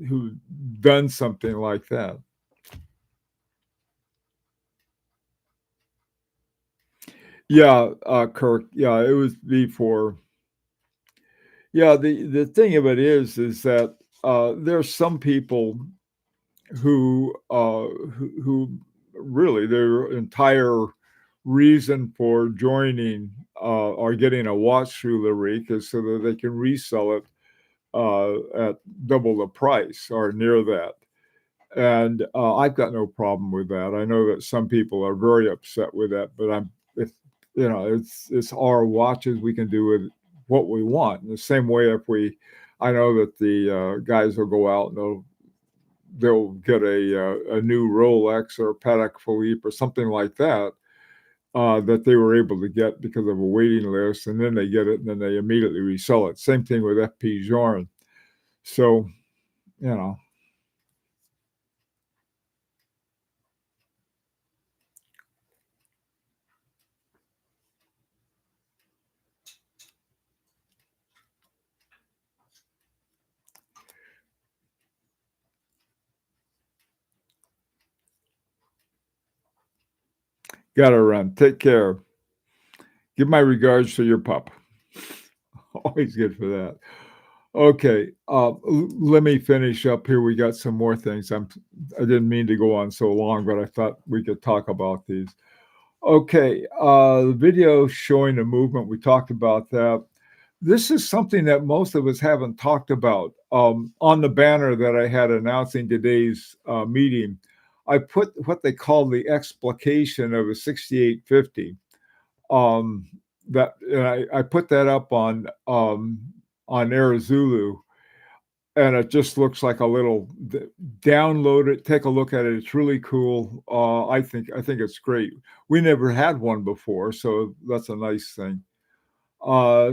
who done something like that. Yeah, Kirk. Yeah, it was before. Yeah, the thing of it is that there's some people who really their entire reason for joining or getting a watch through Lyrique is so that they can resell it at double the price or near that. And I've got no problem with that. I know that some people are very upset with that, but if it's our watches, we can do with what we want. In the same way, I know that the guys will go out and they'll get a new Rolex or a Patek Philippe or something like that that they were able to get because of a waiting list, and then they get it and then they immediately resell it. Same thing with FP Journe. So, you know. Gotta run. Take care. Give my regards to your pup. Always good for that. Okay, let me finish up here. We got some more things. I didn't mean to go on so long, but I thought we could talk about these. Okay, the video showing the movement, we talked about that. This is something that most of us haven't talked about. On the banner that I had announcing today's meeting, I put what they call the explication of a 6850. Um, that and I put that up on Air Zoulou, and it just looks like a little download it, take a look at it. It's really cool. I think it's great. We never had one before, so that's a nice thing.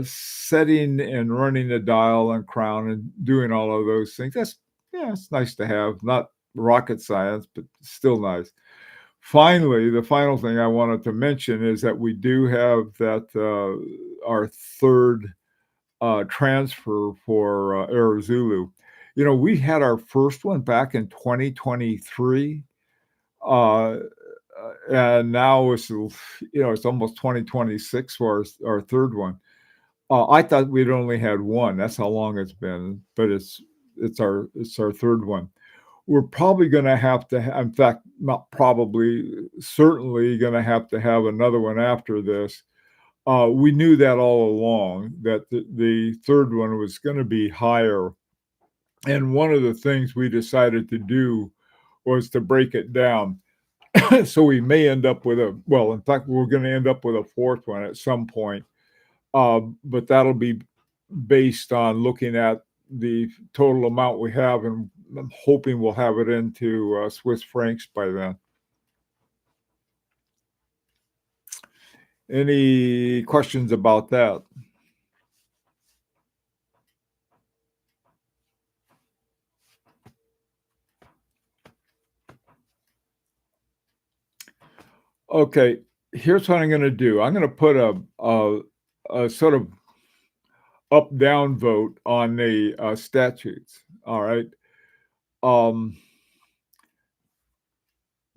Setting and running the dial and crown and doing all of those things. It's nice to have. Not rocket science, but still nice. Finally, the final thing I wanted to mention is that we do have that our third transfer for Air Zoulou. We had our first one back in 2023, uh, and now it's almost 2026 for our third one. I thought we'd only had one. That's how long it's been, but it's our third one. We're probably going to have to, in fact, not probably, certainly going to have another one after this. We knew that all along, that the third one was going to be higher. And one of the things we decided to do was to break it down. So we may end up with in fact, we're going to end up with a fourth one at some point. But that'll be based on looking at the total amount we have, and I'm hoping we'll have it into Swiss francs by then. Any questions about that? Okay, here's what I'm going to do. I'm going to put a sort of up-down vote on the statutes. All right. Um,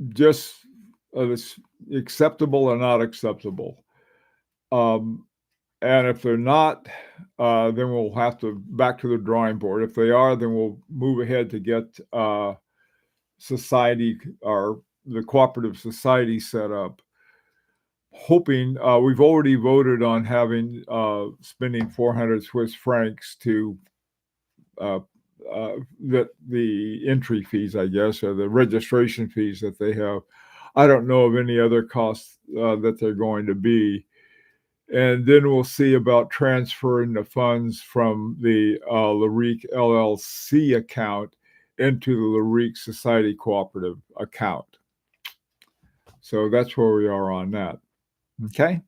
just it's acceptable or not acceptable. And if they're not, then we'll have to back to the drawing board. If they are, then we'll move ahead to get society or the cooperative society set up. Hoping we've already voted on having spending 400 Swiss francs to the entry fees, I guess, or the registration fees that they have. I don't know of any other costs that they're going to be. And then we'll see about transferring the funds from the Lyrique LLC account into the Lyrique Society Cooperative account. So that's where we are on that. Okay?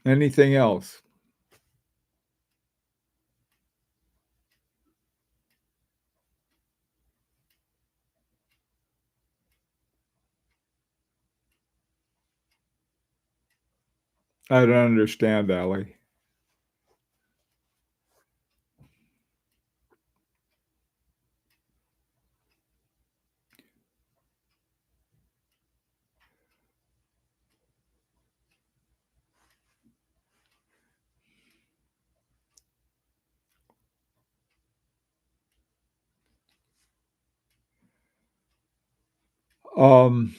Anything else? I don't understand, Allie. Um,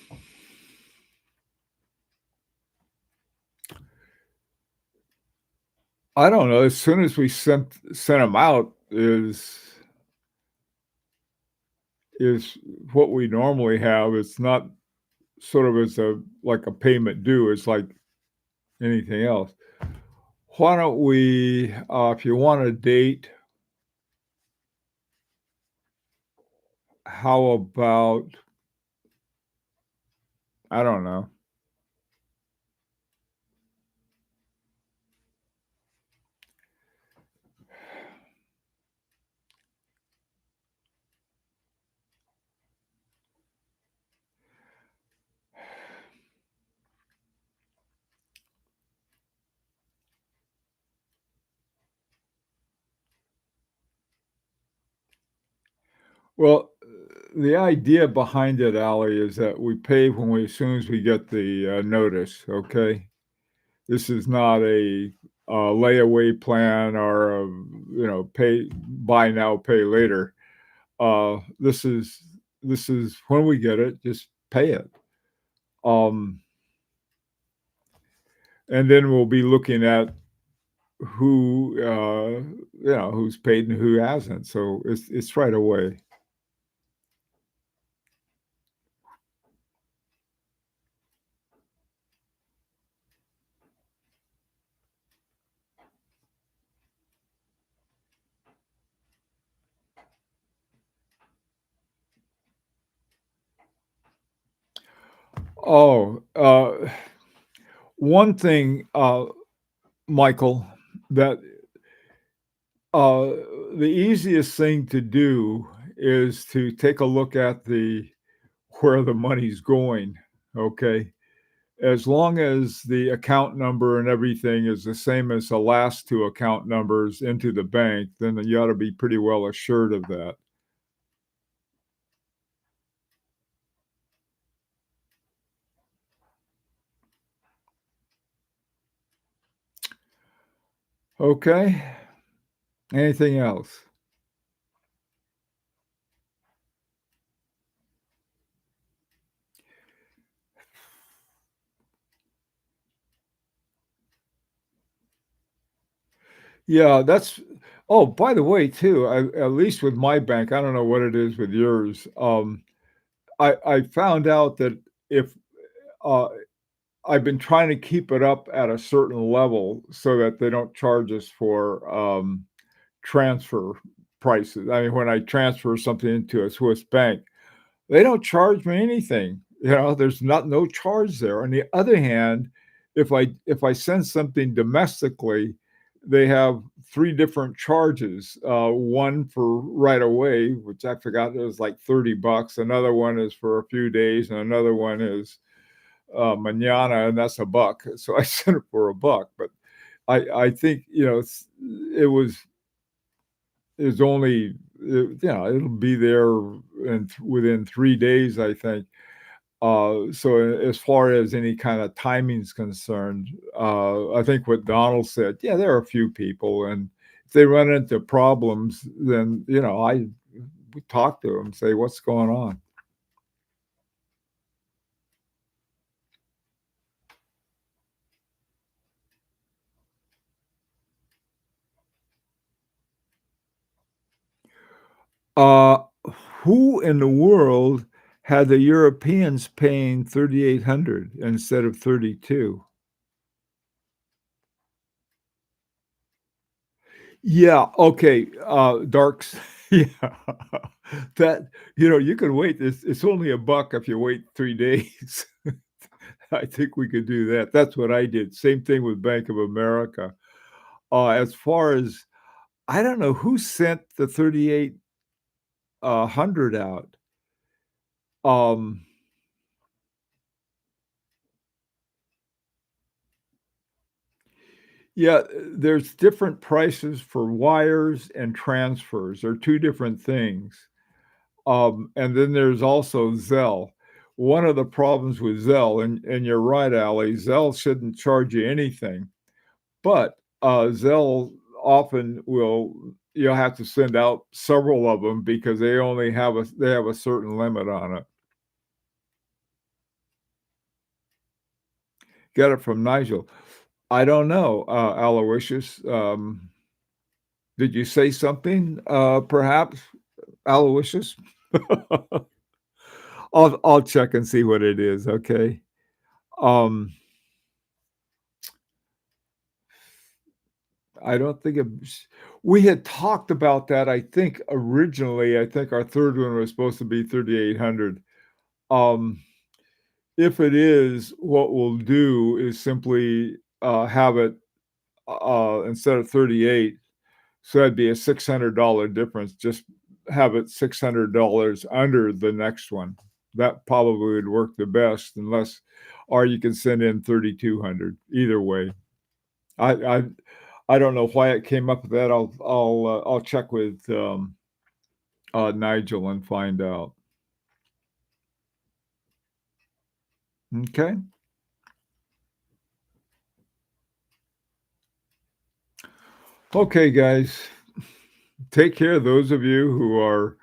I don't know, as soon as we sent them out is what we normally have. It's not sort of as a like a payment due, it's like anything else. Why don't we, if you want a date, how about, I don't know. Well, the idea behind it, Ally, is that we pay when we as soon as we get the, notice, okay? This is not a layaway plan or pay buy now, pay later. This is when we get it, just pay it. Um, and then we'll be looking at who, who's paid and who hasn't, so it's right away. Oh, one thing, Michael, that uh, the easiest thing to do is to take a look at the where the money's going, okay? As long as the account number and everything is the same as the last 2 account numbers into the bank, then you ought to be pretty well assured of that. Okay. Anything else? Yeah, that's oh, by the way, too, at least with my bank, I don't know what it is with yours. I found out that if uh, I've been trying to keep it up at a certain level so that they don't charge us for transfer prices. I mean, when I transfer something into a Swiss bank, they don't charge me anything. There's no charge there. On the other hand, if I send something domestically, they have 3 different charges. One for right away, which I forgot it was like $30. Another one is for a few days, and another one is mañana, and that's a buck. So I sent it for a buck. But I think it was is only it'll be there within 3 days, I think. So as far as any kind of timing's concerned, I think what Donald said, yeah, there are a few people, and if they run into problems, then I we talk to them, say what's going on. Uh, who in the world had the Europeans paying 3,800 instead of 32? Yeah, okay, darks yeah. That you can wait, it's only a buck if you wait 3 days. I think we could do that. That's what I did. Same thing with Bank of America. As far as I don't know who sent the 38, 100 out. Um, yeah, there's different prices for wires and transfers. They're 2 different things. And then there's also Zelle. One of the problems with Zelle, and you're right, Ali, Zelle shouldn't charge you anything, but, Zelle often you'll have to send out several of them because they have a certain limit on it. Get it from Nigel. I don't know, Aloysius. Did you say something, perhaps, Aloysius? I'll check and see what it is, okay? Um, I don't think we had talked about that, I think, originally. I think our 3rd one was supposed to be 3,800. Um, if it is, what we'll do is simply, have it, instead of 38, so that'd be a $600 difference, just have it $600 under the next one. That probably would work the best unless or you can send in 3,200. Either way. I I don't know why it came up with that. I'll check with, Nigel and find out. Okay. Okay, guys. Take care, those of you who are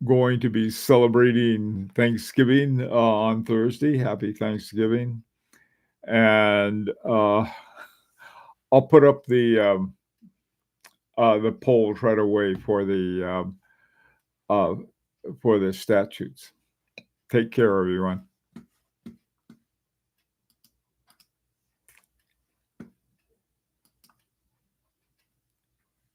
going to be celebrating Thanksgiving, on Thursday. Happy Thanksgiving. And, I'll put up the polls right away uh, for the statutes. Take care, everyone.